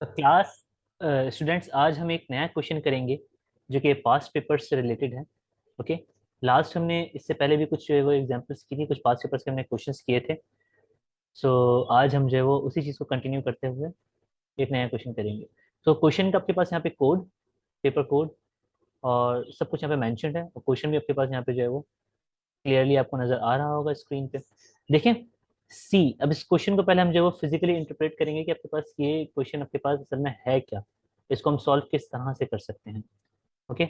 Class students, आज हम एक नया क्वेश्चन करेंगे जो कि पास्ट पेपर्स से रिलेटेड है। ओके। लास्ट हमने इससे पहले भी कुछ जो है वो एग्जांपल्स की थी, कुछ पास्ट पेपर्स के हमने क्वेश्चंस किए थे। सो आज हम जो है वो उसी चीज़ को कंटिन्यू करते हुए एक नया क्वेश्चन करेंगे। तो क्वेश्चन का आपके पास यहाँ पे कोड, पेपर कोड और सब कुछ यहाँ पे मैंशनड है, और क्वेश्चन भी आपके पास यहाँ पे जो है वो क्लियरली आपको नजर आ रहा होगा स्क्रीन पे। देखें, सी। अब इस क्वेश्चन को पहले हम जो है वो फिजिकली इंटरप्रेट करेंगे कि आपके पास ये क्वेश्चन आपके पास असल में है क्या, इसको हम सॉल्व किस तरह से कर सकते हैं। Okay.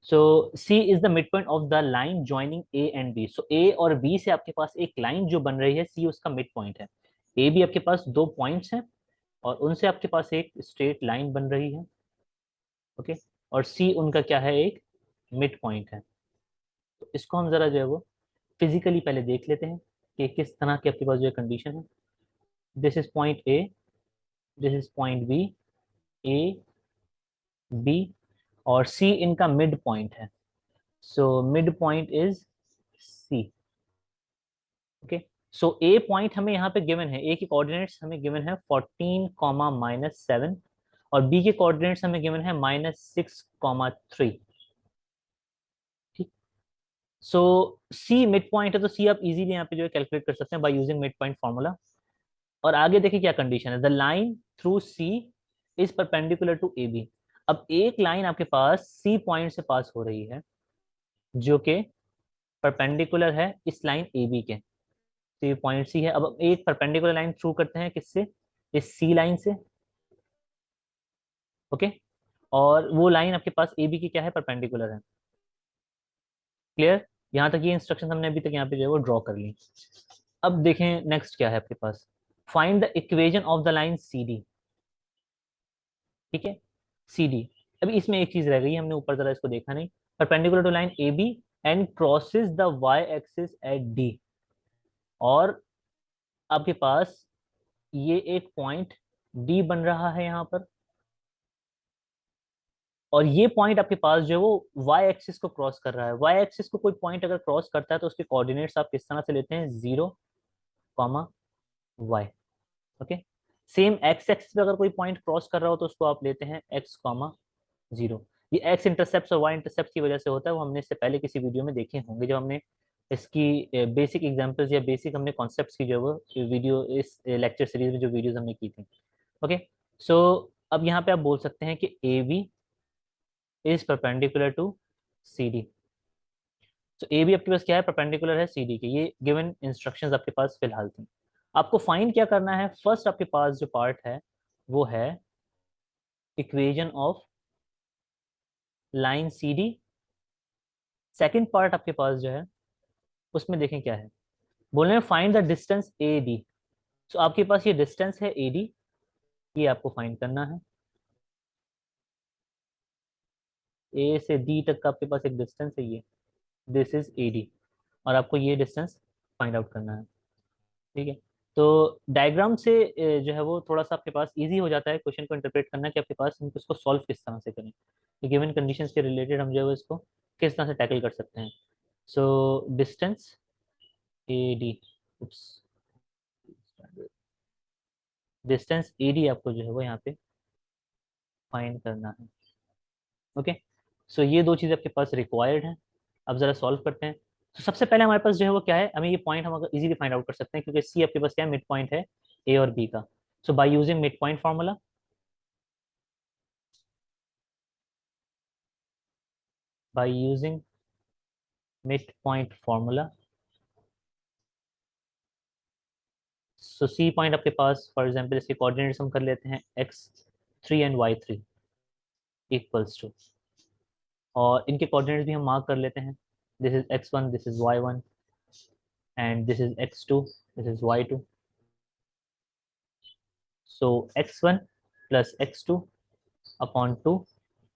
So C is the mid point of the line joining A and B. So A और बी से आपके पास एक लाइन जो बन रही है, सी उसका मिड पॉइंट है। ए बी आपके पास दो पॉइंट्स हैं और उनसे आपके पास एक स्ट्रेट लाइन बन रही है। ओके। और सी उनका क्या है, एक मिड पॉइंट है। तो इसको हम जरा जो है वो फिजिकली पहले देख लेते हैं कि किस तरह की आपके पास जो है कंडीशन है। This is point A, this is point B, A B और सी इनका मिड पॉइंट है। So mid point is C. Okay. So A point हमें यहाँ पे गिवन है, ए के कोऑर्डिनेट्स हमें गिवन है 14, -7 और बी के कोऑर्डिनेट्स हमें गिवन है -6, 3। ठीक। सो सी मिड पॉइंट है, तो सी आप इजीली यहाँ पे जो है कैलकुलेट कर सकते हैं by using mid point formula. और आगे देखिए क्या कंडीशन है, the line through C is perpendicular to A B. अब एक लाइन आपके पास सी पॉइंट से पास हो रही है जो कि परपेंडिकुलर है इस लाइन ए बी के। तो ये पॉइंट सी है। अब एक परपेंडिकुलर लाइन थ्रू करते हैं किससे, इस सी लाइन से। ओके। और वो लाइन आपके पास ए बी की क्या है, परपेंडिकुलर है। क्लियर। यहाँ तक ये इंस्ट्रक्शन हमने अभी तक यहाँ पे जो है वो ड्रॉ कर ली। अब देखें नेक्स्ट क्या है आपके पास, find the equation of the line C D. ठीक है, सी डी। अभी इसमें एक चीज रह गई, हमने ऊपर जरा इसको देखा नहीं। Perpendicular to line A B and crosses the y axis at D. और आपके पास ये एक पॉइंट डी बन रहा है यहाँ पर, और ये पॉइंट आपके पास जो है वो वाई एक्सिस को क्रॉस कर रहा है। वाई एक्सिस को कोई पॉइंट अगर क्रॉस करता है तो उसके कोऑर्डिनेट्स आप किस तरह से लेते हैं, 0, वाई। ओके। सेम एक्स एक्सिस पे अगर कोई पॉइंट क्रॉस कर रहा हो तो उसको आप लेते हैं x, 0। ये एक्स इंटरसेप्ट और वाई इंटरसेप्ट की वजह से होता है, वो हमने इससे पहले किसी वीडियो में देखे होंगे जब हमने इसकी बेसिक एग्जांपल्स या बेसिक हमने कॉन्सेप्ट्स की जो है वो वीडियो, इस लेक्चर सीरीज में जो वीडियोस हमने की थी। ओके। सो अब यहाँ पे आप बोल सकते हैं कि A B is perpendicular to C D. तो ए बी आपके पास क्या है, परपेंडिकुलर है सी डी के। ये गिवन इंस्ट्रक्शंस आपके पास फिलहाल थी। आपको फाइंड क्या करना है, फर्स्ट आपके पास जो पार्ट है वो है equation of line C D. Second part आपके पास जो है उसमें देखें क्या है, बोल रहे हैं find the distance A D. तो आपके पास ये डिस्टेंस है ए डी, ये आपको फाइंड करना है। ए से डी तक का आपके पास एक डिस्टेंस है, ये दिस इज ए डी, और आपको ये डिस्टेंस फाइंड आउट करना है। ठीक है। तो डायग्राम से जो है वो थोड़ा सा आपके पास इजी हो जाता है क्वेश्चन को इंटरप्रेट करना कि आपके पास हम इसको सॉल्व किस तरह से करें। तो गिवन कंडीशंस के रिलेटेड हम जो है वो इसको किस तरह से टैकल कर सकते हैं। So distance A D, distance A D आपको जो है वो यहाँ पे फाइंड करना है। ओके। सो ये दो चीज़ आपके पास रिक्वायर्ड है। अब जरा सॉल्व करते हैं। तो सबसे पहले हमारे पास जो है वो क्या है, हमें ये पॉइंट हम इजीली फाइंड आउट कर सकते हैं क्योंकि सी आपके पास क्या है, मिड पॉइंट है ए और बी का। So by using mid point formula, by using mid point formula. So C point आपके पास फॉर एग्जांपल इसके कोऑर्डिनेट्स हम कर लेते हैं x3 and y3 equals to, और इनके कोऑर्डिनेट्स भी हम मार्क कर लेते हैं। This is x1, this is y1 and this is x2, this is y2। So x1 plus x2 upon 2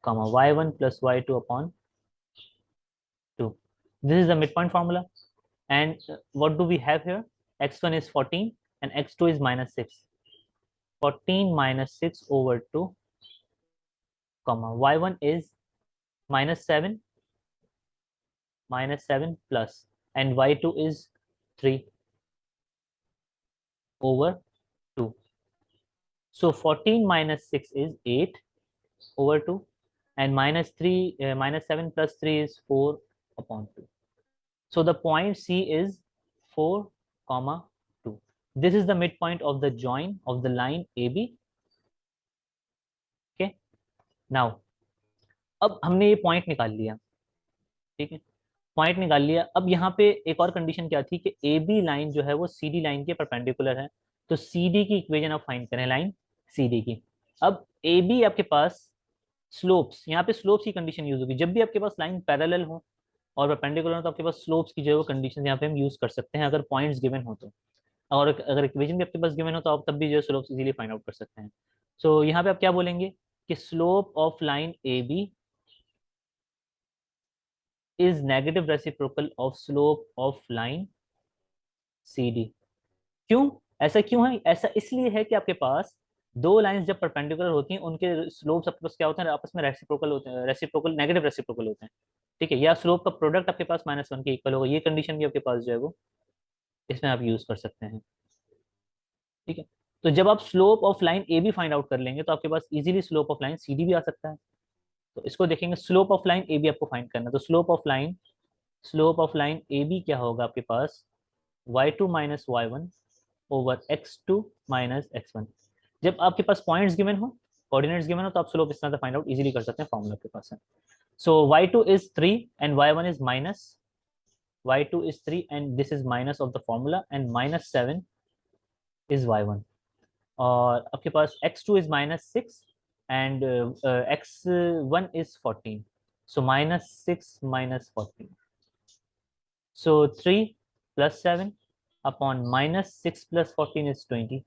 comma y1 plus y2 upon 2. This is the midpoint formula. And what do we have here? X1 is 14 and x2 is -6. 14 -6 over 2 comma y1 is -7, -7 plus, and y2 is 3 over 2. So 14 minus 6 is 8 over 2, and minus 7 plus 3 is 4 upon 2. So the point C is 4 comma 2. This is the midpoint of the join of the line AB. Okay, now अब हमने ये point निकाल लिया, ठीक है, point निकाल लिया। अब यहाँ पे एक और कंडीशन क्या थी कि ए बी लाइन जो है वो सी डी लाइन के परपेंडिकुलर है, तो सी डी की इक्वेशन आप फाइंड करें लाइन सी डी की। अब ए बी आपके पास स्लोप्स, यहाँ पे स्लोप्स की कंडीशन यूज होगी जब भी आपके पास लाइन पैरेलल हो और परपेंडिकुलर हो, तो आपके पास स्लोप्स की जो है वो कंडीशन यहाँ पे हम यूज कर सकते हैं अगर पॉइंट्स गिवन हो तो, और अगर इक्वेशन भी आपके पास गिवन हो तो आप तब भी जो है स्लोप्स इजीली फाइंड आउट कर सकते हैं। सो यहाँ पे आप क्या बोलेंगे कि slope of line A B is negative reciprocal of slope of line C D. क्यों, ऐसा क्यों है? ऐसा इसलिए है कि आपके पास दो लाइंस जब परपेंडिकुलर होती हैं उनके स्लोप्स आपके पास क्या होते हैं, आपस में रेसिप्रोकल होते हैं, रेसिप्रोकल नेगेटिव रेसिप्रोकल होते हैं, ठीक है, या स्लोप का प्रोडक्ट आपके पास -1 के इक्वल होगा। ये कंडीशन भी आपके पास जो है वो इसमें आप यूज कर सकते हैं, ठीक है। तो जब आप slope of line A B find out कर लेंगे तो आपके पास easily slope of line C D भी आ सकता है। तो इसको देखेंगे, slope of line A B आपको फाइंड करना है, तो slope of line A B क्या होगा आपके पास, y2 minus Y one over x2 minus x1। जब आपके पास पॉइंट्स गिवन हो, कोऑर्डिनेट्स गिवन हो, तो आप स्लोप इस तरह से फाइंड आउट इजीली कर सकते हैं, फॉर्मूला के पास है। सो y2 is 3 and y1 is minus, y2 is 3 and this is minus of the formula, and -7 is y1, और आपके पास x2 is -6 and x1 is 14, so -6 minus 14, so 3 plus 7 upon -6 plus 14 is 20,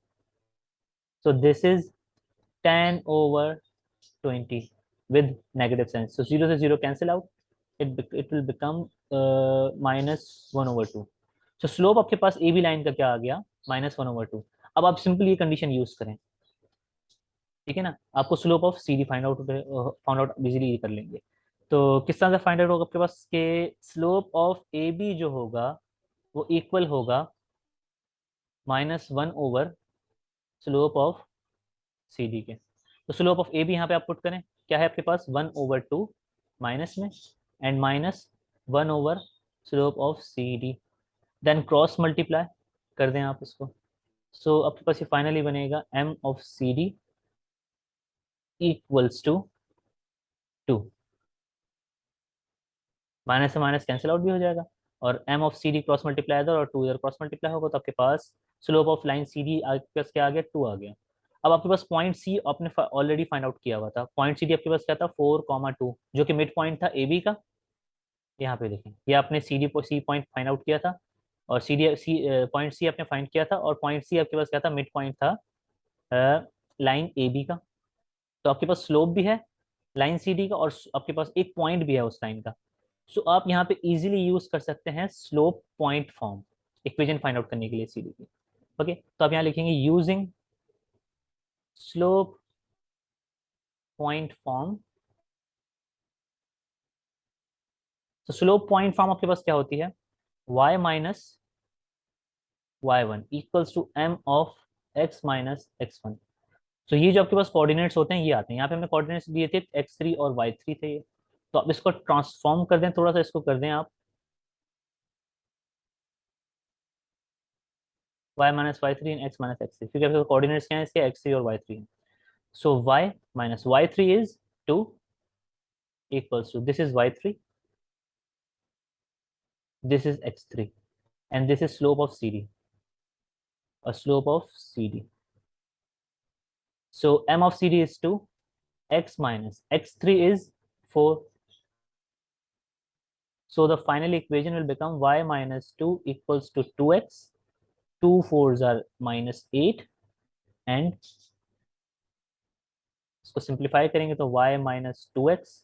so this is 10 over 20 with negative sign, so 0 से 0 cancel out, it will become -1 over 2। तो slope आपके पास A B line का क्या आ गया, -1 over 2। अब आप simply ये condition use करें, ठीक है ना, आपको slope of C D find out easily कर लेंगे। तो किस तरह से फाइंड आउट होगा आपके पास के स्लोप ऑफ ए बी जो होगा वो इक्वल होगा -1 over slope of C D के। तो स्लोप ऑफ ए बी यहाँ पे आप पुट करें, क्या है आपके पास 1 over 2 माइनस में, and -1 over slope of C D, then cross multiply कर दें आप इसको। सो आपके पास ये फाइनली बनेगा m of C D equals to 2, minus से माइनस कैंसिल आउट भी हो जाएगा, और m of C D cross multiply इधर और 2 इधर क्रॉस मल्टीप्लाई होगा, तो आपके पास slope of line C D आपके पास क्या आ गया, 2 आ गया। अब आपके पास पॉइंट सी आपने ऑलरेडी फाइंड आउट किया हुआ था, पॉइंट सी डी आपके पास क्या था 4,2 जो कि मिड पॉइंट था ए बी का। यहाँ पे देखें, ये आपने सी पॉइंट फाइंड आउट किया था, और सी पॉइंट सी आपने फाइंड किया था, और पॉइंट सी आपके पास क्या था, मिड पॉइंट था लाइन ए बी का। तो आपके पास स्लोप भी है लाइन सी डी का, और आपके पास एक पॉइंट भी है उस लाइन का। सो आप यहाँ पे इजीली यूज कर सकते हैं slope point form equation find out करने के लिए सी डी की। ओके, तो आप यहाँ लिखेंगे यूजिंग स्लोप पॉइंट फॉर्म। तो स्लोप पॉइंट फॉर्म आपके पास क्या होती है, y minus Y one equals to m of x minus x1। तो ये जो आपके पास कोऑर्डिनेट्स होते हैं ये आते हैं, यहाँ पे हमने कोऑर्डिनेट्स दिए थे x3 और y3 थे ये। तो आप इसको ट्रांसफॉर्म कर दें, थोड़ा सा इसको कर दें आप y minus y three and x minus x three, क्योंकि आपके कोऑर्डिनेट्स क्या है इसके x3 और y3 हैं। So y minus y three is 2 equals to this is y3, this is x3, and this is slope of CD, a slope of CD. So m of CD is 2, x minus x3 is 4. So the final equation will become y minus 2 equals to 2x. 2 4s are -8, and इसको simplify करेंगे तो y minus 2x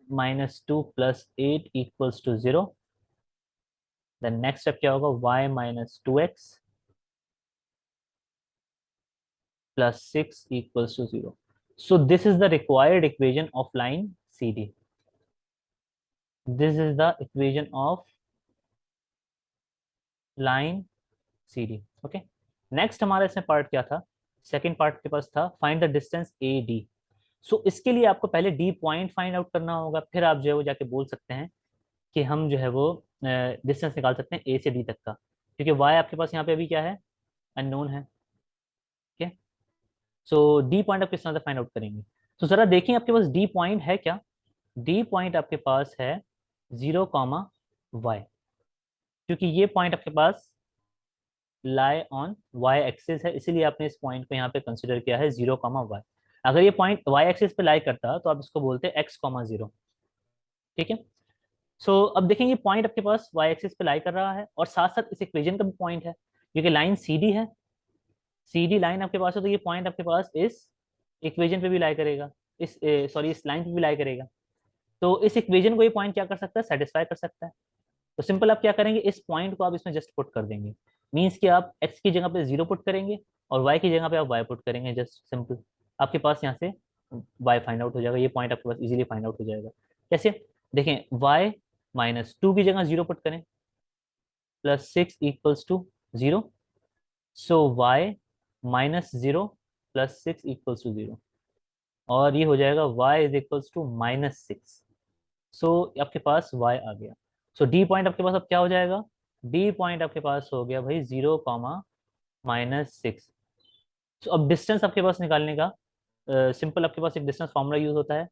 -2 plus 8 equals to 0. Then next step क्या होगा, y minus 2x plus 6 equals to 0. So this is the required equation of line CD. This is the equation of line CD. Okay. Next हमारा इसमें part क्या था, second part के पास था find the distance A D. So इसके लिए आपको पहले डी पॉइंट फाइंड आउट करना होगा, फिर आप जो है वो जाके बोल सकते हैं कि हम जो है वो डिस्टेंस निकाल सकते हैं ए से डी तक का, क्योंकि वाई आपके पास यहाँ पे अभी क्या है, अननोन है। ठीक है, सो डी पॉइंट आप किस तरह से फाइंड आउट करेंगे? तो जरा देखिए आपके पास डी पॉइंट है क्या। डी पॉइंट आपके पास है 0, क्योंकि ये पॉइंट आपके पास लाई ऑन वाई एक्सिस है, इसीलिए आपने इस पॉइंट को यहाँ पे कंसिडर किया है 0, वाई। अगर ये पॉइंट वाई एक्सिस पे लाई करता तो आप इसको बोलते x, 0। ठीक है, सो अब देखेंगे पॉइंट आपके पास वाई एक्सिस पे लाई कर रहा है और साथ साथ इस इक्वेशन का भी पॉइंट है, क्योंकि लाइन सी डी है। सी डी लाइन आपके पास है, तो ये पॉइंट आपके पास इस इक्वेशन पे भी लाई करेगा, इस सॉरी इस लाइन पे भी लाई करेगा। तो इस इक्वेशन को ये पॉइंट क्या कर सकता है, सेटिस्फाई कर सकता है। तो सिंपल आप क्या करेंगे, इस पॉइंट को आप इसमें जस्ट पुट कर देंगे। मीन्स कि आप x की जगह पे 0 पुट करेंगे और y की जगह पे आप y पुट करेंगे, जस्ट सिंपल। आपके पास यहाँ से y फाइंड आउट हो जाएगा, ये पॉइंट आपके पास इजीली फाइंड आउट हो जाएगा। कैसे, देखें, y-2 की जगह 0 पुट करें, +6 = 0। सो y-0 +6 = 0, और ये हो जाएगा y = -6। सो आपके पास y आ गया। सो डी पॉइंट आपके पास अब क्या हो जाएगा, डी पॉइंट आपके पास हो गया भाई 0, -6। तो अब डिस्टेंस आपके पास निकालने का सिंपल आपके पास एक डिस्टेंस फॉर्मूला यूज होता है।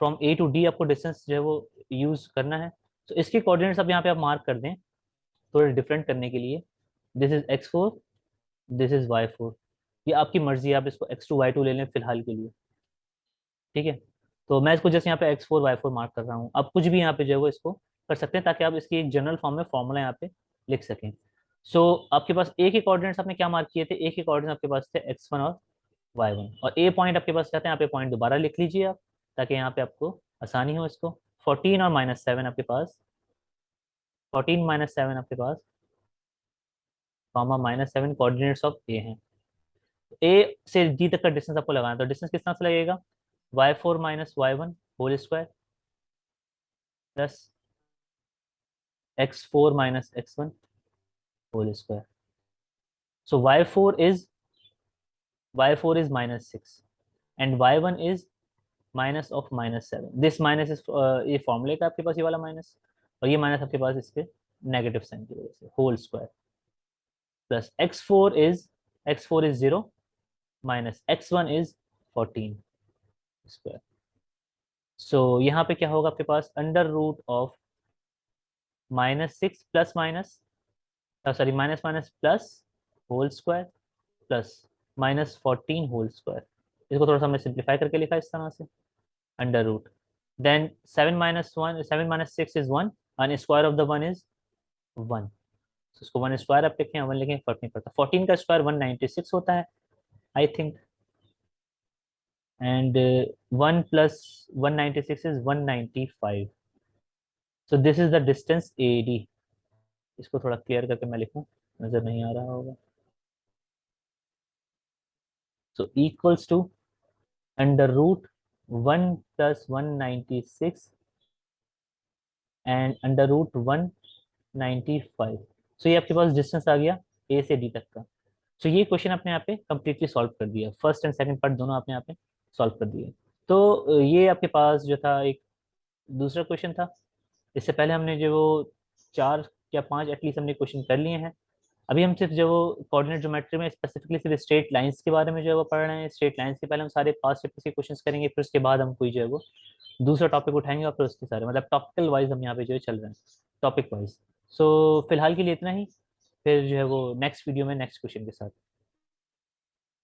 फ्रॉम ए टू डी आपको डिस्टेंस जो है वो यूज करना है। तो इसके कोऑर्डिनेट्स अब यहाँ पे आप मार्क कर दें थोड़े डिफरेंट करने के लिए। This is x4, this is y4। ये आपकी मर्जी है, आप इसको x2 y2 ले लें फिलहाल के लिए। ठीक है, तो मैं इसको जैसे यहाँ पे x4 y4 मार्क कर रहा हूँ, आप कुछ भी यहाँ पे जो है वो इसको कर सकते हैं ताकि आप इसकी एक जनरल फॉर्म में फॉर्मूला यहाँ पे लिख सकें। सो आपके पास ए के कोऑर्डिनेट्स आपने क्या मार्क किए थे, ए के कोऑर्डिनेट्स आपके पास थे x1 और y1, और ए पॉइंट आपके पास क्या था, यहाँ पे पॉइंट दोबारा लिख लीजिए आप ताकि यहाँ पे आपको आसानी हो इसको। 14 और -7 आपके पास, 14 - 7 आपके पास, -7 कोऑर्डिनेट्स ऑफ ए हैं। ए से डी तक का डिस्टेंस आपको लगाना है, तो डिस्टेंस किस तरह से लगेगा, y4 - y1 whole square plus x4 - x1 whole square. So y4 is -6 and y1 is -7। This minus इस ये फॉर्मूले का आपके पास ये वाला माइनस, और ये माइनस आपके पास इसके नेगेटिव साइन की वजह से, whole square plus x4 is 0 minus x1 is 14 square. So यहाँ पे क्या होगा आपके पास, √of -6 plus minus, sorry minus minus plus whole square plus -14 whole square. इसको थोड़ा सा हमने सिंप्लीफाई करके लिखा इस तरह से, under root, then 7 - 6 is 1 and square of the 1 is 1। तो इसको 1 स्क्वायर आप लिखें, 1 लिखें, फर्क नहीं पड़ता। 14 का स्क्वायर 196 होता है I think, and 1 + 196 is 195। So this is the distance A D. इसको थोड़ा क्लियर करके मैं लिखूं, नजर नहीं आ रहा होगा। So equals to √1 + 196 and √195। सो ये आपके पास डिस्टेंस आ गया ए से डी तक का। सो ये क्वेश्चन आपने यहाँ पे कंप्लीटली सॉल्व कर दिया, फर्स्ट एंड सेकंड पार्ट दोनों आपने यहाँ पे सॉल्व कर दिए। तो ये आपके पास जो था एक दूसरा क्वेश्चन था। इससे पहले हमने जो वो 4 या 5 एटलीस्ट हमने क्वेश्चन कर लिए हैं। अभी हम सिर्फ जो वो कोऑर्डिनेट ज्योमेट्री में स्पेसिफिकली सिर्फ स्ट्रेट लाइंस के बारे में जो है वो पढ़ रहे हैं। स्ट्रेट लाइंस के पहले हम सारे पास्ट पेपर्स के क्वेश्चंस करेंगे, फिर उसके बाद हम कोई जो है वो दूसरा टॉपिक उठाएंगे और फिर उसके सारे मतलब टॉपिकल वाइज हम यहाँ पे जो है चल रहे हैं, टॉपिक वाइज। सो फिलहाल के लिए इतना ही, फिर जो है वो नेक्स्ट वीडियो में नेक्स्ट क्वेश्चन के साथ।